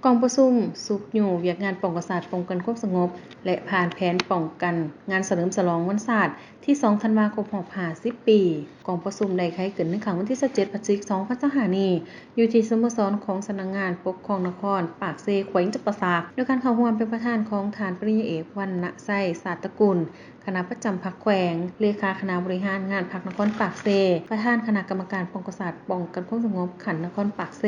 กองประชุมสุขอยู่เวียกงานป้องกันศาสตร์ป้องกันความสงบและผ่านแผนป้องกันงานเฉลิมฉลองวันศาสตร์ที่2ธันวาคม50ปีกองประชุมได้ไขขึ้นในครั้งวันที่17พฤศจิกายน2025นี้อยู่ที่สโมสรของสำนักงานปกครองนครปากเซแขวงจำปาสักโดยการเข้าร่วมเป็นประธานของฐานปริญญาเอกวรรณไสศาสตร์ตระกูลคณะประจำพรรคแขวงเลขาคณะบริหารงานพรรคนครปากเซประธานคณะกรรมการป้องกันศาสตร์ป้องกันความสงบขันนครปากเซ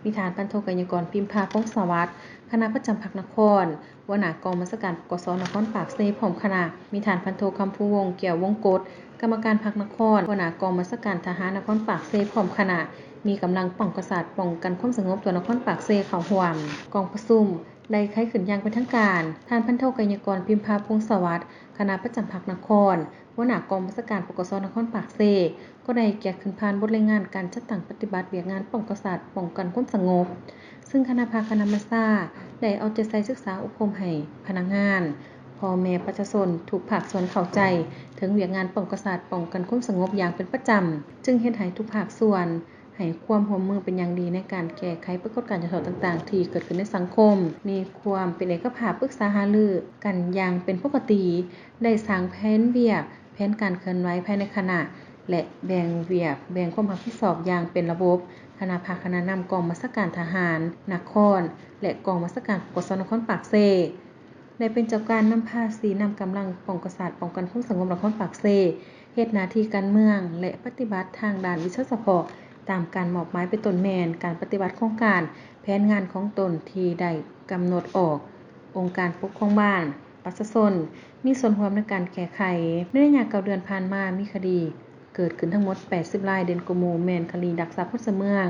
มีฐานพันโทกัญญากรพิมพาพงศ์สวัสดิ์คณะประจำพรรคนครหัวหน้ากองบัญชาการกสนครปากเซพร้อมคณะมีฐานพันโทคำภูวงศ์เกี่ยววงกฎกรรมการพรรคนครหัวหน้ากองบัญชาการทหารนครปากเซพร้อมคณะมีกำลังป้องกันศาสตร์ป้องกันความสงบตัวนครปากเซเข้าร่วมกองประชุมได้ไขขึ้นอย่างเป็นทางการฐานพันโทกัญญากรพิมพาพงศ์สวัสดิ์คณะประจำพรรคนครหัวหน้ากองบัญชาการปกสนครปากเซก็ได้เกียรติขึ้นผ่านบทรายงานการจัดตั้งปฏิบัติเวียกงานป้องกันศาสตร์ป้องกันความสงบซึ่งคณะภาคณะมัสซาได้เอาใจใส่ศึกษาอบรมให้พนักงานพ่อแม่ประชาชนทุกภาคส่วนเข้าใจถึงเวียกงานป้องกันศาสตร์ป้องกันความสงบอย่างเป็นประจำจึงเฮ็ดให้ทุกภาคส่วนให้ความร่วมมือเป็นอย่างดีในการแก้ไขปรากฏการณ์เฉพาะต่างๆที่เกิดขึ้นในสังคมมีความเป็นเอกภาพปรึกษาหารือกันอย่างเป็นปกติได้สร้างแผนเวียกแผนการเคลื่อนไหวภายในคณะและแบ่งเวียกแบ่งความรับผิดชอบอย่างเป็นระบบคณะภาคณะนำกองบัญชาการทหารนครและกองบัญชาการปกสนครปากเซได้เป็นเจ้าการนำพาสีนำกำลังป้องกันศาสตร์ป้องกันความสงบนครปากเซเฮ็ดหน้าที่การเมืองและปฏิบัติทางด้านวิชาเฉพาะตามการมอบหมายเป็นต้นแม่นการปฏิบัติโครงการแผนงานของตนที่ได้กำหนดออกองค์การปกครองบ้านประชาชนมีส่วนร่วมในการแก้ไขในระยะ9เดือนผ่านมามีคดีเกิดขึ้นทั้งหมด80รายเด่นกว่าหมู่แม่นคดีลักทรัพย์พลเมือง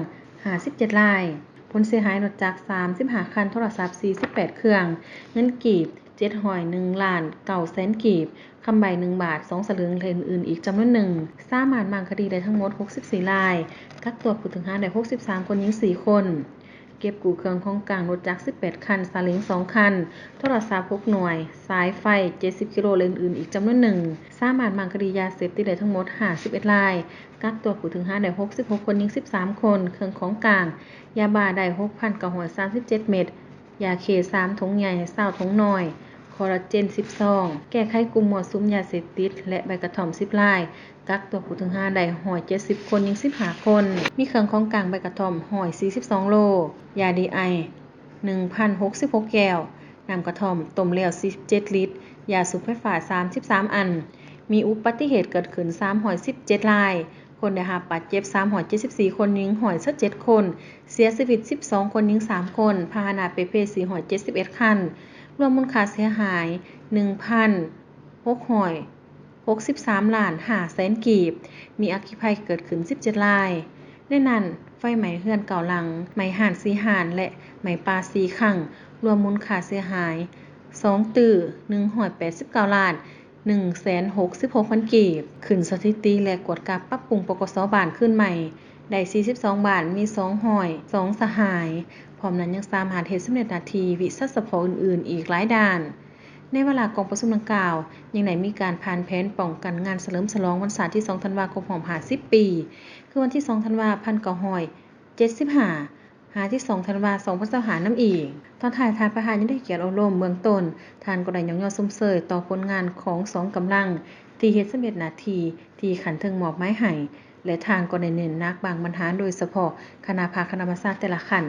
57รายผลเสียหายรถจักร35คันโทรศัพท์48เครื่องเงินกีบ701,900,000 กีบคำใบ1บาท2สลึงและอื่นๆอีกจำนวนหนึ่งสามารถมั่งคดีได้ทั้งหมด64รายกักตัวผู้ต้องหาได้63คนหญิง4คนเก็บกู้เครื่องของกลางรถจักร18คันซาเล้ง2คันโทรศัพท์6หน่วยสายไฟ70กิโลและอื่นๆอีกจำนวนหนึ่งสามารถมั่งคดียาเสพติดได้ทั้งหมด51รายกักตัวผู้ต้องหาได้66คนหญิง13คนเครื่องของกลางยาบ้าได้ 6,937 เม็ดยาเค3ถุงใหญ่20ถุงน้อยคอลลาเจน10ซองแก้ไขกลุ่มมั่วสุมยาเสพติดและใบกระท่อม10รายกักตัวผู้ต้องหาได้170คนหญิง15คนมีเครื่องของกลางใบกระท่อม142โลยาดีไอ 1,066 แก้วน้ำกระท่อมต้มแล้ว47ลิตรยาสูบไฟฟ้า33อันมีอุบัติเหตุเกิดขึ้น317รายคนได้รับบาดเจ็บ374คนหญิง127คนเสียชีวิต12คนหญิง3คนพาหนะประเภท471คันรวมมูลค่าเสียหาย 1,663 ล้าน5แสนกีบมีอัคคีภัยเกิดขึ้น17รายในนั้นไฟไหม้เรือน9หลังไหม้ห้าน4ห้านและไหม้ป่า4ครั้งรวมมูลค่าเสียหาย2ตื้อ189ล้าน166,000 กีบขึ้นสถิติและกวดกาปรับปรุงปกส.บ้านขึ้นใหม่ได้42บ้านมี2ห้อย2สหายพร้อมนั้นยังสามารถเฮ็ดสำเร็จหน้าที่วิชาเฉพาะอื่นๆอีกหลายด้านในเวลากองประชุมดังกล่าวยังได้มีการผ่านแผนป้องกันงานเฉลิมฉลองวันศาสตร์ที่2ธันวาคม50ปีคือวันที่2ธันวาคม1975หาที่2ธันวาคม2025นำอีกตอนท้ายทานประธานยังได้เกียรติอบรมเบื้องต้นท่านก็ได้ยกย่องชมเชยต่อผลงานของ2กำลังที่เฮ็ดสำเร็จหน้าที่ที่ขันถึงมอบหมายให้และทางก็ได้เน้นหนักบางปัญหาโดยเฉพาะคณะภาคณะศาสตร์แต่ละขั้น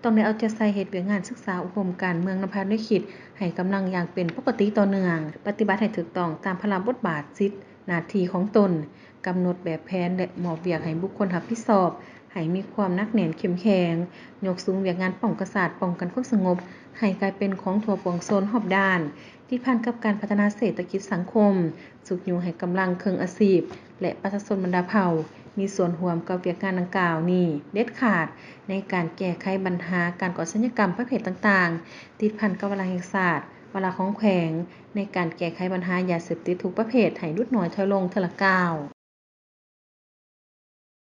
ต้องได้เอาใจใส่เฮ็ดเวียกงานศึกษาอบรมการเมืองนำพาด้วยคิดให้กำลังอย่างเป็นปกติต่อเนื่องปฏิบัติให้ถูกต้องตามพระราชบทบาทสิทธิหน้าที่ของตนกำหนดแบบแผนและมอบเวียกให้บุคคลรับผิดชอบให้มีความหนักแน่นเข้มแข็งยกสูงเวียกงานป้องกันศาสตร์ป้องกันความสงบให้กลายเป็นของทั่วปวงชนรอบด้านที่ผ่านกับการพัฒนาเศรษฐกิจสังคมสุขอยู่ให้กำลังเครื่องอาชีพและประชาชนบรรดาเผ่ามีส่วนร่วมกับเวียกงานดังกล่าวนี้เด็ดขาดในการแก้ไขปัญหาการก่ออาชญากรรมประเภทต่างๆติดพันกับวาระแห่งชาติวาระของแขวงในการแก้ไขปัญหายาเสพติดทุกประเภทให้ลดน้อยถอยลงเทื่อละก้าว